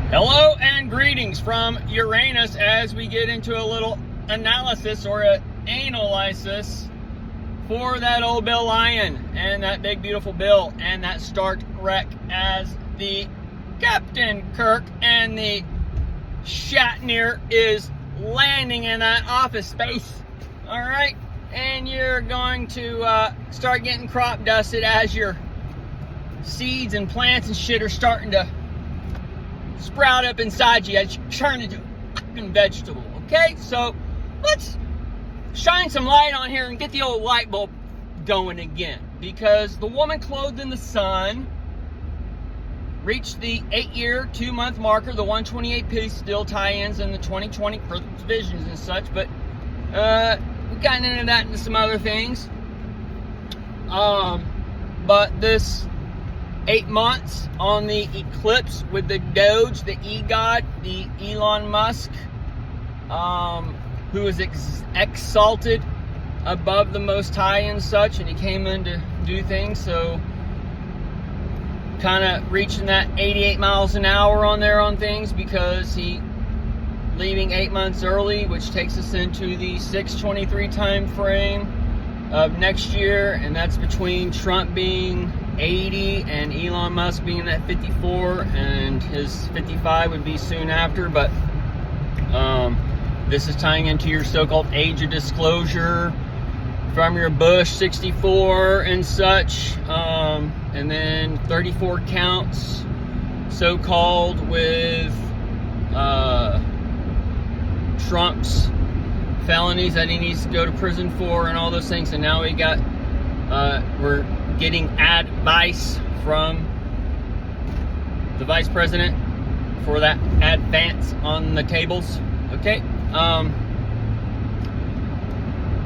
Hello and greetings from Uranus as we get into a little analysis or an analysis for that old Bill Lion and that big beautiful Bill and that stark wreck as the Captain Kirk and the Shatner is landing in that office space. All right, and you're going to start getting crop dusted as your seeds and plants and shit are starting to sprout up inside you as you turn into a fucking vegetable. Okay, so let's shine some light on here and get the old light bulb going again, because the woman clothed in the sun reached the 8-year, 2-month marker, the 128 piece still tie-ins and the 2020 visions and such, but we've gotten into that and some other things. But this 8 months on the eclipse with the doge, the e-god, the Elon Musk, who is exalted above the Most High and such, and he came in to do things, so kind of reaching that 88 miles an hour on there on things, because he leaving 8 months early, which takes us into the 6/23 time frame of next year, and that's between Trump being 80 and Elon Musk being at 54, and his 55 would be soon after. But this is tying into your so-called age of disclosure from your Bush 64 and such, and then 34 counts so-called with Trump's felonies that he needs to go to prison for and all those things. And now we're getting advice from the vice president for that advance on the tables. Okay,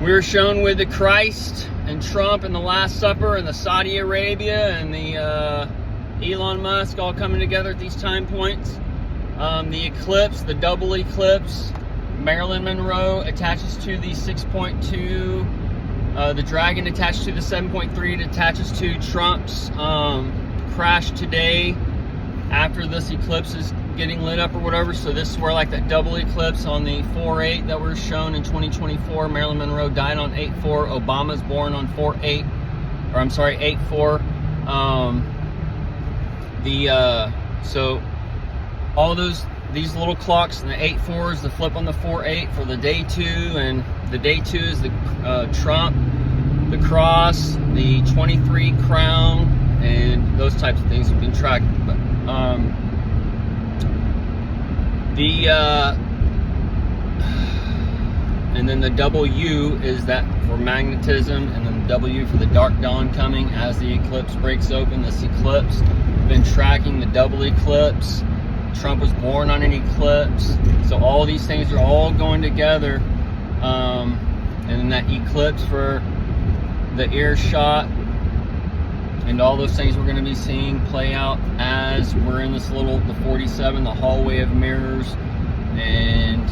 we're shown with the Christ and Trump and the Last Supper and the Saudi Arabia and the Elon Musk all coming together at these time points. The eclipse, the double eclipse, Marilyn Monroe attaches to the 6.2. The dragon attached to the 7.3. It attaches to Trump's crash today after this eclipse is getting lit up or whatever. So this is where, like, that double eclipse on the 4/8 that was shown in 2024. Marilyn Monroe died on 8/4. Obama's born on 4/8, or I'm sorry, 8/4. So all these little clocks and the 8/4s, the flip on the 4/8 for the day 2, and the day 2 is the Trump, the cross, the 23 crown, and those types of things have been tracked. But and then the W is that for magnetism, and then the W for the dark dawn coming as the eclipse breaks open. This eclipse, we've been tracking the double eclipse. Trump was born on an eclipse, so all these things are all going together, and then that eclipse for the earshot and all those things we're going to be seeing play out as we're in this the 47, the hallway of mirrors, and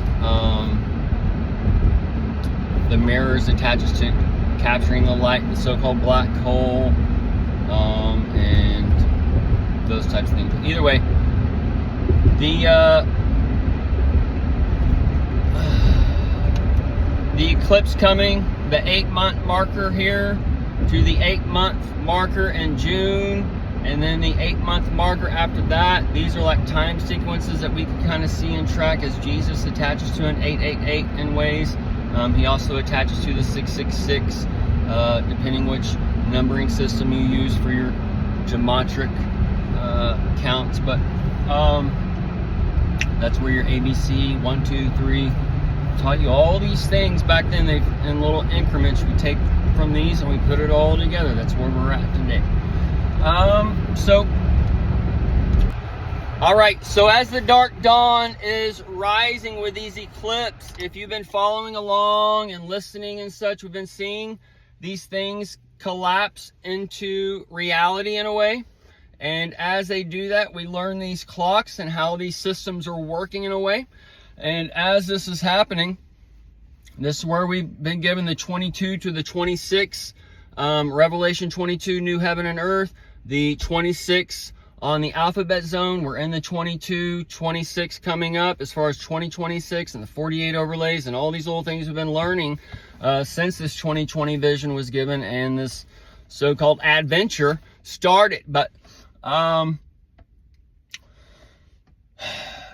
the mirrors attaches to capturing the light, the so-called black hole, and those types of things. But either way, the eclipse coming, the 8-month marker here to the 8-month marker in June, and then the 8-month marker after that. These are like time sequences that we can kind of see and track as Jesus attaches to an 888 in ways. He also attaches to the 666, depending which numbering system you use for your geometric counts. But that's where your ABC 1, 2, 3 taught you all these things back then. They in little increments. We take from these and we put it all together. That's where we're at today. All right, so as the dark dawn is rising with these eclipses, if you've been following along and listening and such, we've been seeing these things collapse into reality in a way. And as they do that, we learn these clocks and how these systems are working in a way. And as this is happening, this is where we've been given the 22 to the 26, Revelation 22, new heaven and earth, the 26 on the alphabet zone. We're in the 22, 26 coming up as far as 2026 and the 48 overlays and all these little things we've been learning since this 2020 vision was given and this so-called adventure started. But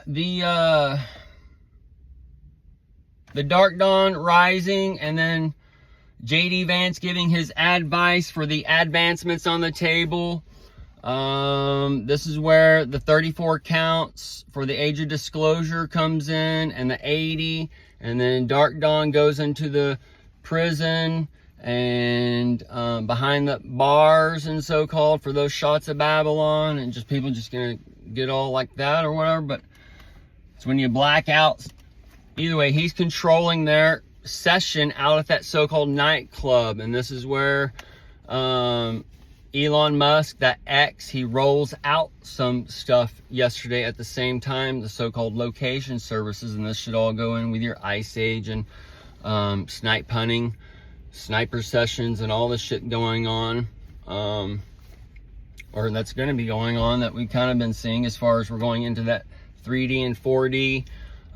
the Dark Dawn rising, and then JD Vance giving his advice for the advancements on the table. This is where the 34 counts for the age of disclosure comes in, and the 80, and then Dark Dawn goes into the prison and behind the bars and so-called for those shots of Babylon, and just people just gonna get all like that or whatever. But it's when you black out. Either way, he's controlling their session out at that so-called nightclub, and this is where Elon Musk, that X, he rolls out some stuff yesterday at the same time, the so-called location services, and this should all go in with your Ice Age and snipe hunting, sniper sessions, and all this shit going on, or that's going to be going on, that we've kind of been seeing as far as we're going into that 3D and 4D.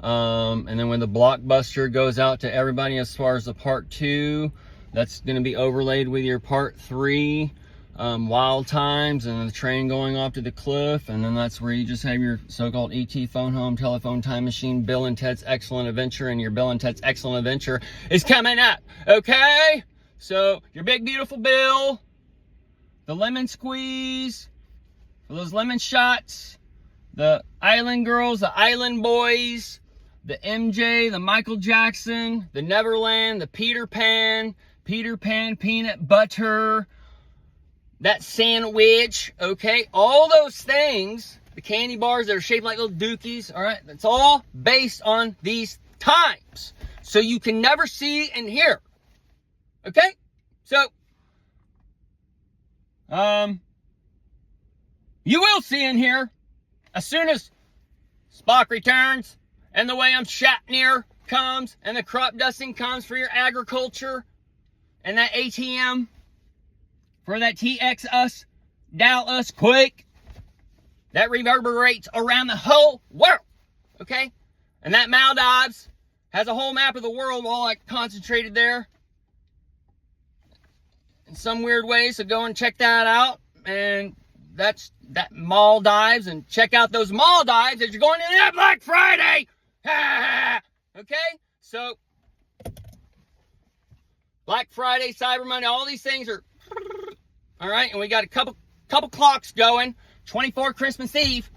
And then when the blockbuster goes out to everybody as far as the part 2, that's going to be overlaid with your part 3, wild times, and the train going off to the cliff. And then that's where you just have your so-called ET phone home telephone time machine, Bill and Ted's Excellent Adventure, and your Bill and Ted's Excellent Adventure is coming up. Okay, so your big beautiful Bill, the lemon squeeze for those lemon shots, the island girls, the island boys, the MJ, the Michael Jackson, the Neverland, the Peter Pan peanut butter, that sandwich, okay? All those things, the candy bars that are shaped like little dookies, all right? That's all based on these times. So you can never see and hear, okay? So, you will see and hear as soon as Spock returns, and the William Shatner comes, and the crop dusting comes for your agriculture, and that ATM for that TX us, Dow us quick, that reverberates around the whole world, okay? And that Maldives has a whole map of the world all like concentrated there in some weird way, so go and check that out. And that's that Maldives, and check out those Maldives as you're going into that Black Friday. Okay, so Black Friday, Cyber Monday, all these things are all right, and we got a couple clocks going. 24 Christmas Eve.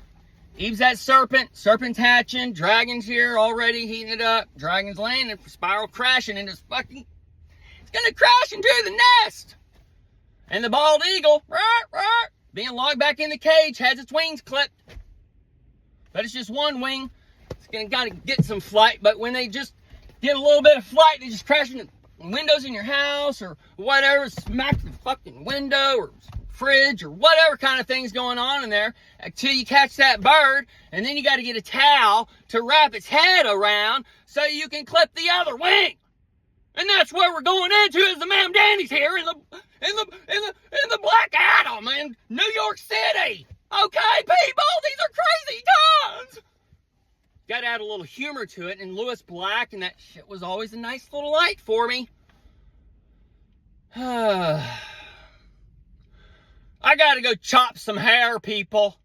Eve's that serpent. Serpent's hatching. Dragon's here already heating it up. Dragon's landing. Spiral crashing into fucking. It's gonna crash into the nest. And the bald eagle, being logged back in the cage, has its wings clipped. But it's just one wing. It's gonna gotta get some flight. But when they just get a little bit of flight, they just crash into windows in your house or whatever, smack the fucking window or fridge or whatever kind of thing's going on in there until you catch that bird, and then you got to get a towel to wrap its head around so you can clip the other wing. And that's where we're going into is the Ma'am Danny's here in the Black Adam in New York City. Okay, people, these are crazy times. Got to add a little humor to it, and Lewis Black and that shit was always a nice little light for me. I gotta go chop some hair, people.